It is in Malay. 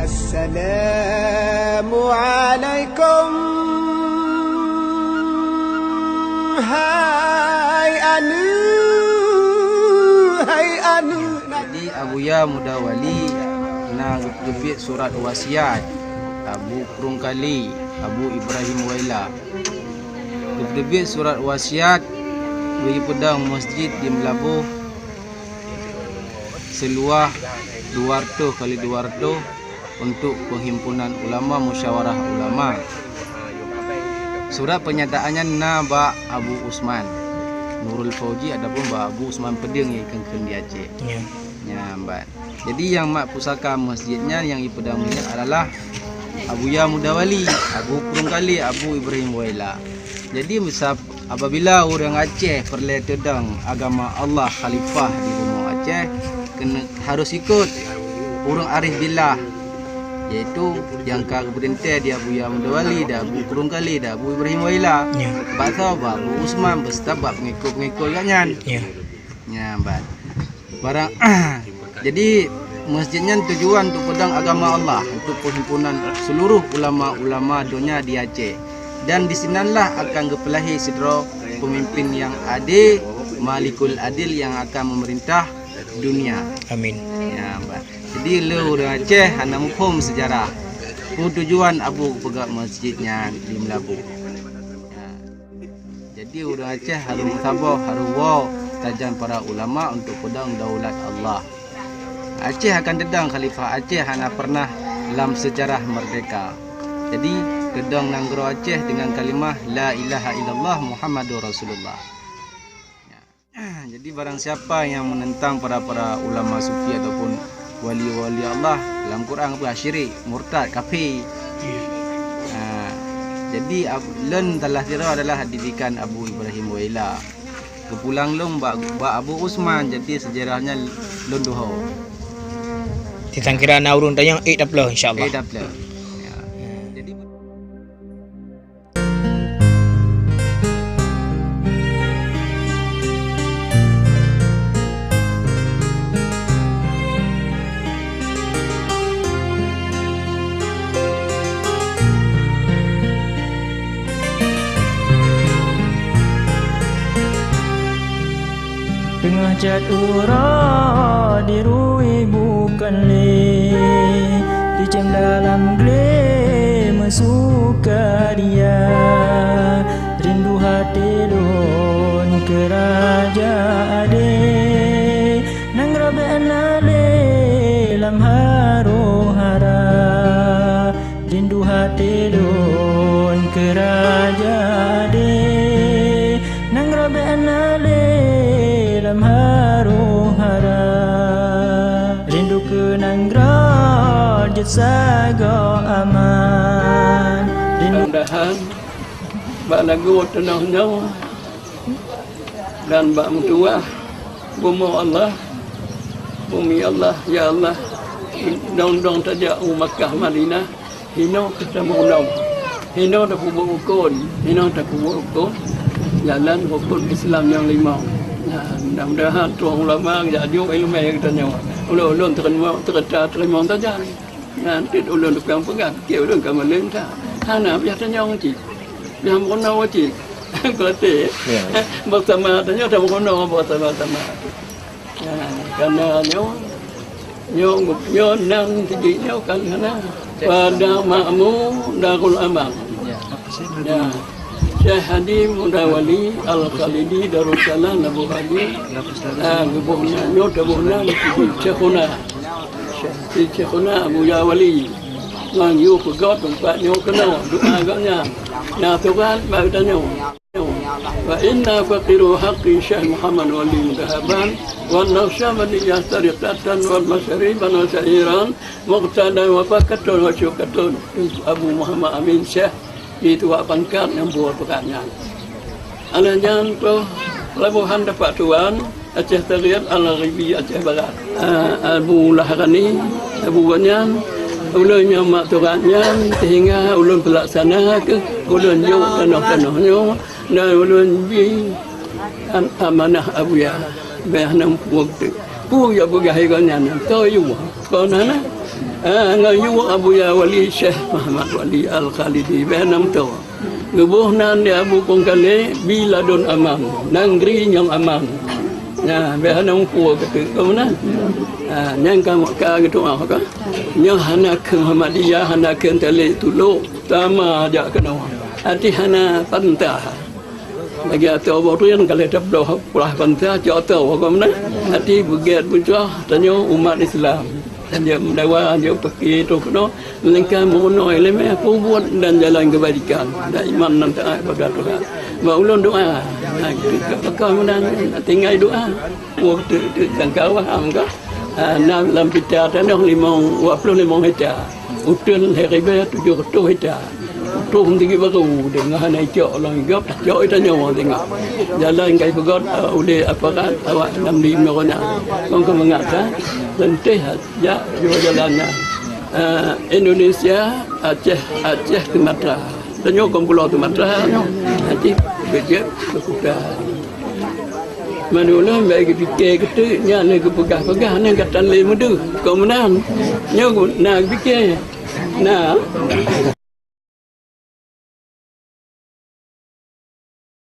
Assalamualaikum. Hai anu. Jadi Abuya Muda Wali nak gebit surat wasiat Abu Kurung Kali, Abu Ibrahim Waila. Gebit surat wasiat bagi pedang masjid di Melabuh seluah 200 kali 200 untuk perhimpunan ulama musyawarah ulama. Surat penyataannya Ba Abu Usman Nurul Fauji, adapun Ba Abu Usman Peding yang kengkeng di Aceh. Ya, Mbak. Jadi yang mak pusaka masjidnya yang ipedang minyak adalah Abuya Muda Wali, Abu Kurung Kali, Abu Ibrahim Waila. Jadi apabila orang Aceh perlu tedang agama Allah khalifah di rumah Aceh, harus ikut orang arif billah, iaitu yang keperintah dia Abuya Muda Wali, dah Abu Kurung Kali, dah Abu Ibrahim Waila. Bahasa Abu Usman berstabak mengikut kanyan. Ya, Mbak. Barang jadi masjidnya tujuan untuk pedang agama Allah, untuk perhimpunan seluruh ulama-ulama dunia di Aceh. Dan di sinalah akan kepelahi sidra pemimpin yang adil, Malikul Adil yang akan memerintah dunia. Amin. Ya, Mbak. Jadi lu orang Aceh hana mukhum sejarah. Tujuan Abu pegang masjidnya di Melabuh. Ya. Jadi orang Aceh harus sabar, harus wow tajam para ulama untuk pedang daulat Allah. Aceh akan dedang Khalifah Aceh hana pernah dalam sejarah merdeka. Jadi dedang nanggro Aceh dengan kalimah La ilaha illallah Muhammadur Rasulullah. Ya. Jadi barang siapa yang menentang para ulama sufi ataupun wali-wali Allah dalam Quran apa syirik, murtad, kafir. Jadi len telah tira adalah didikan Abu Ibrahim Waila. Kepulang long Ba Abu Usman, jadi sejarahnya lon doho. Ditangkira naurun tayang 8 daplah insyaallah. 8 daplah. Ya. Jadi tengah jad ura dirui bukan le, dicem dalam gle mesuka dia, rindu hati lon ke raja ade, nang rabe anale lam haro hara, rindu hati lon ke raja ade, nang rabe anale dalam haru hara, rindu kenanggra jetsaga aman, rindu mudahan bak lagu tenang dan bak mutuah bumi Allah, ya Allah, dong tajak Makkah Madinah, hino ketemu ulam, hino tak kubur rukun, jalan rukun Islam yang 5. Mudah-mudahan tuan ulama jadi ilmu yang kita nyawa. Ulun terima saja. Nanti ulun pegang kau ulun kamu lentah. Hana biasa nyawa cik. Biasa kono cik. Kelate. Bersama tanya sama kono bersama. Karena nyawa nang tinggi nyawa kan karena pada makmu darul amal. Ya. Syekh Hadi Muda Wali Al-Khalidi Darussalam Abu Hadi gebuhna nyotabuhna Syekhuna Abuya Wali ngang yu pegot tempat nyo kena doa agaknya ya Tuhan bagi tanya wa inna faqiru haqqi Syekh Muhammad Wali Mudahaban wa nafshamani yastariqatan wal masyariban wa syairan muqtada wa fakatun wa syukatun Abu Muhammad Amin Syekh itu pangkat yang buat pekatnya. Anaknya tu lebuhan dapat tuan Aceh Tariat Al-Ribi Aceh Barat. Abu Laharani, Abu Banyan, ulun yang mak turannya sehingga ulun pelaksana ke ulun jauh tanah-tanahnya dan ulun bi amanah Abuya. Bahanam waktu. Pu ya bugah ikannya. Tahu juga. Kau nana ngayu Abu Ya Wali Syekh Muhammad Wali Al-Khalidi benam tu gebuh nan dia Abu Kongkale bila don aman nangri yang aman ya benam pu ke mana nyang kamu ka gitu ah ka nyang hana ke Muhammadiyah hana ke tele tulu tama ja kena ati hana pantah bagi atau borian kalau dapat pulah pantah jo atau mana ati buget buncah tanyo umat Islam dan dia mendawa dia pergi tu kena lengkap monoi leme buat dan jalan kebajikan dan iman nan taat pada Tuhan wa ulun doa kau menang tinggal doa waktu dan kau faham ke dalam pita tanah 25 hektar utun heribe 700 hektar trung tinggi baru dengan naik jauh orang gap jauh itu nyawa tengok jalan kai pegot oleh aparat awak 65 orang orang mengata lenteh ya jalannya Indonesia Aceh Sumatera dan nyokong pulau Sumatera nanti begitu berkuda Manula bagi fikir kata nya le kepegah-pegah nang kata le mudu kau menang nya nak fikir nah